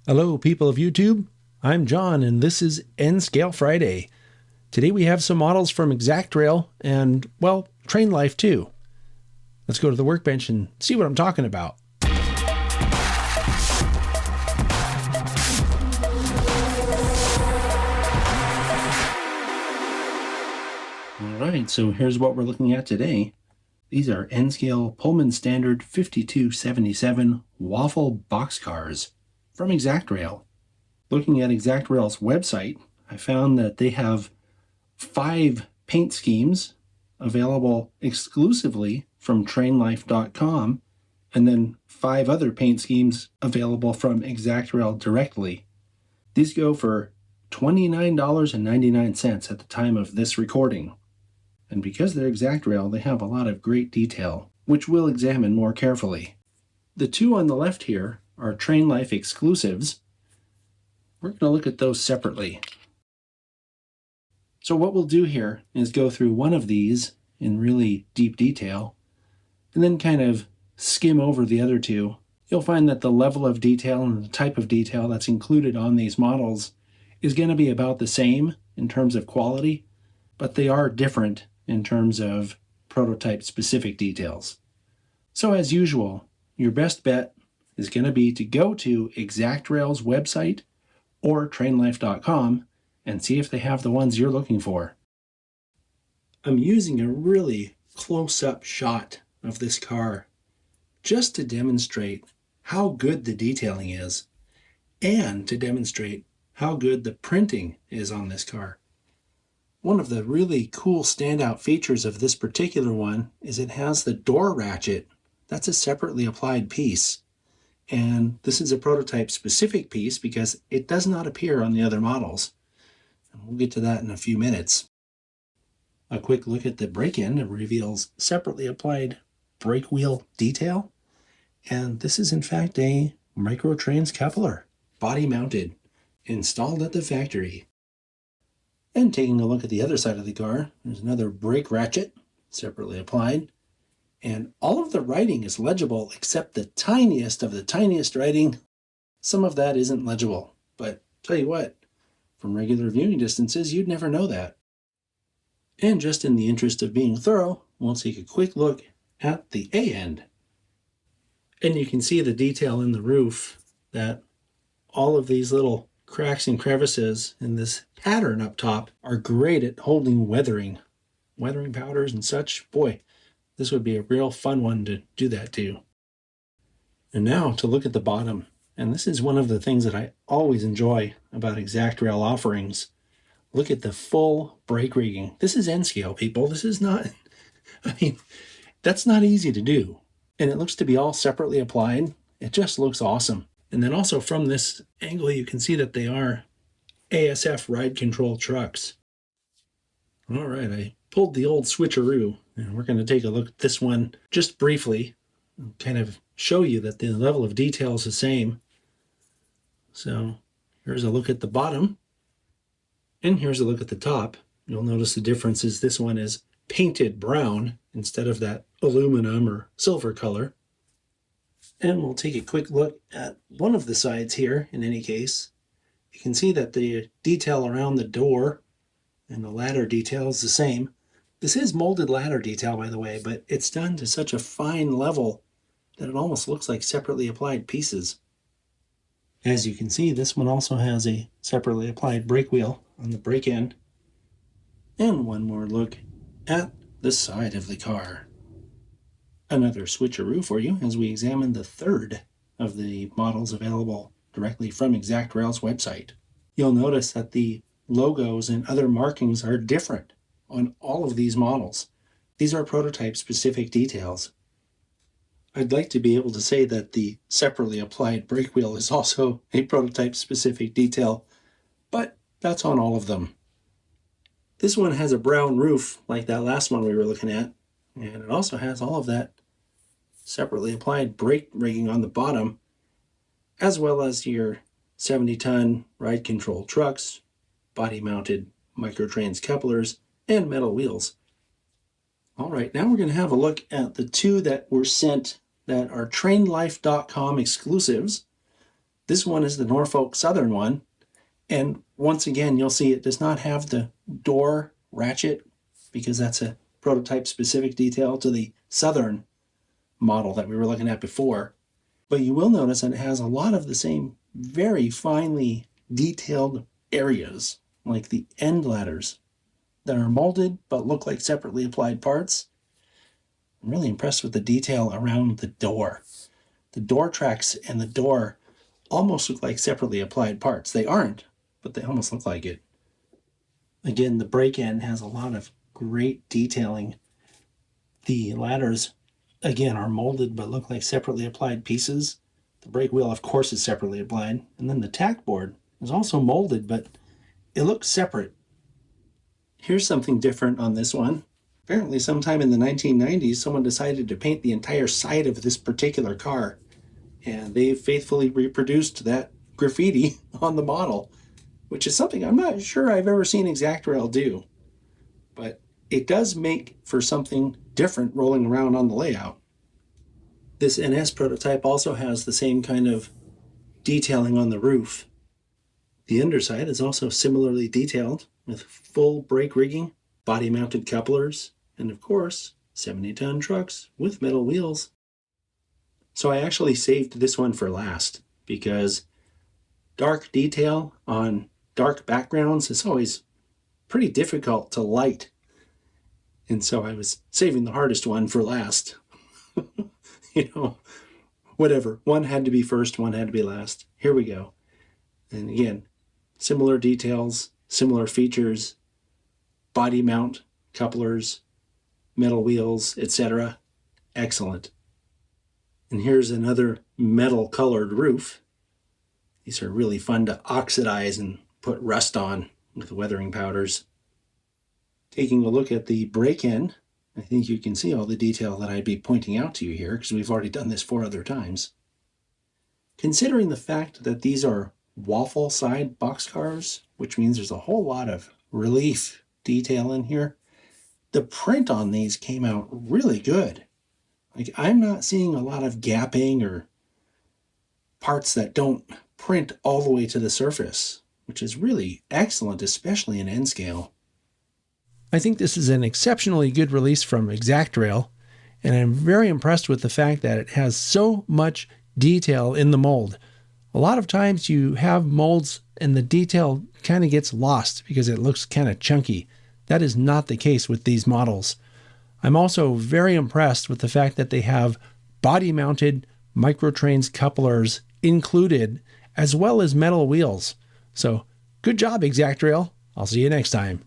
Hello, people of YouTube. I'm John, and this is N-Scale Friday. Today we have some models from ExactRail and, well, Train Life too. Let's go to the workbench and see what I'm talking about. Alright, so here's what we're looking at today. These are N-Scale Pullman Standard 5277 Waffle Boxcars from ExactRail. Looking at ExactRail's website, I found that they have 5 paint schemes available exclusively from trainlife.com, and then 5 other paint schemes available from ExactRail directly. These go for $29.99 at the time of this recording. And because they're ExactRail, they have a lot of great detail, which we'll examine more carefully. The 2 on the left here are Train Life exclusives. We're going to look at those separately. So what we'll do here is go through one of these in really deep detail, and then kind of skim over the other 2. You'll find that the level of detail and the type of detail that's included on these models is going to be about the same in terms of quality, but they are different in terms of prototype-specific details. So as usual, your best bet is going to be to go to ExactRail's website or trainlife.com and see if they have the ones you're looking for. I'm using a really close-up shot of this car just to demonstrate how good the detailing is and to demonstrate how good the printing is on this car. One of the really cool standout features of this particular one is it has the door ratchet. That's a separately applied piece. And this is a prototype specific piece because it does not appear on the other models. And we'll get to that in a few minutes. A quick look at the brake end reveals separately applied brake wheel detail. And this is in fact a microtrans coupler, body mounted, installed at the factory. And taking a look at the other side of the car, there's another brake ratchet, separately applied. And all of the writing is legible except the tiniest of the tiniest writing. Some of that isn't legible, but tell you what, from regular viewing distances, you'd never know that. And just in the interest of being thorough, we'll take a quick look at the A end. And you can see the detail in the roof that all of these little cracks and crevices in this pattern up top are great at holding weathering powders and such. Boy, this would be a real fun one to do that to. And now to look at the bottom. And this is one of the things that I always enjoy about ExactRail offerings. Look at the full brake rigging. This is N-scale, people. This is not, that's not easy to do. And it looks to be all separately applied. It just looks awesome. And then also from this angle, you can see that they are ASF ride control trucks. All right, I pulled the old switcheroo, and we're going to take a look at this one just briefly and kind of show you that the level of detail is the same. So here's a look at the bottom, and here's a look at the top. You'll notice the difference is this one is painted brown instead of that aluminum or silver color. And we'll take a quick look at one of the sides here in any case. You can see that the detail around the door and the ladder detail is the same. This is molded ladder detail, by the way, but it's done to such a fine level that it almost looks like separately applied pieces. As you can see, this one also has a separately applied brake wheel on the brake end. And one more look at the side of the car. Another switcheroo for you as we examine the third of the models available directly from ExactRail's website. You'll notice that the logos and other markings are different on all of these models. These are prototype-specific details. I'd like to be able to say that the separately applied brake wheel is also a prototype-specific detail, but that's on all of them. This one has a brown roof like that last one we were looking at, and it also has all of that separately applied brake rigging on the bottom, as well as your 70-ton ride control trucks, body-mounted microtrans couplers, and metal wheels. All right, now we're going to have a look at the 2 that were sent that are trainlife.com exclusives. This one is the Norfolk Southern one. And once again, you'll see it does not have the door ratchet because that's a prototype specific detail to the Southern model that we were looking at before. But you will notice that it has a lot of the same very finely detailed areas, like the end ladders that are molded but look like separately applied parts. I'm really impressed with the detail around the door. The door tracks and the door almost look like separately applied parts. They aren't, but they almost look like it. Again, the brake end has a lot of great detailing. The ladders, again, are molded but look like separately applied pieces. The brake wheel, of course, is separately applied. And then the tack board is also molded, but it looks separate. Here's something different on this one. Apparently, sometime in the 1990s, someone decided to paint the entire side of this particular car. And they faithfully reproduced that graffiti on the model, which is something I'm not sure I've ever seen ExactRail do. But it does make for something different rolling around on the layout. This NS prototype also has the same kind of detailing on the roof. The underside is also similarly detailed with full brake rigging, body-mounted couplers, and of course, 70-ton trucks with metal wheels. So I actually saved this one for last because dark detail on dark backgrounds is always pretty difficult to light. And so I was saving the hardest one for last. Whatever. One had to be first, one had to be last. Here we go. And again, similar details, similar features, body mount, couplers, metal wheels, etc. Excellent. And here's another metal colored roof. These are really fun to oxidize and put rust on with weathering powders. Taking a look at the brake end, I think you can see all the detail that I'd be pointing out to you here because we've already done this 4 other times. Considering the fact that these are waffle side boxcars, which means there's a whole lot of relief detail in here, the print on these came out really good. Like, I'm not seeing a lot of gapping or parts that don't print all the way to the surface, which is really excellent, especially in N scale. I think this is an exceptionally good release from ExactRail, and I'm very impressed with the fact that it has so much detail in the mold. A lot of times you have molds and the detail kind of gets lost because it looks kind of chunky. That is not the case with these models. I'm also very impressed with the fact that they have body-mounted microtrains couplers included, as well as metal wheels. So, good job, ExactRail. I'll see you next time.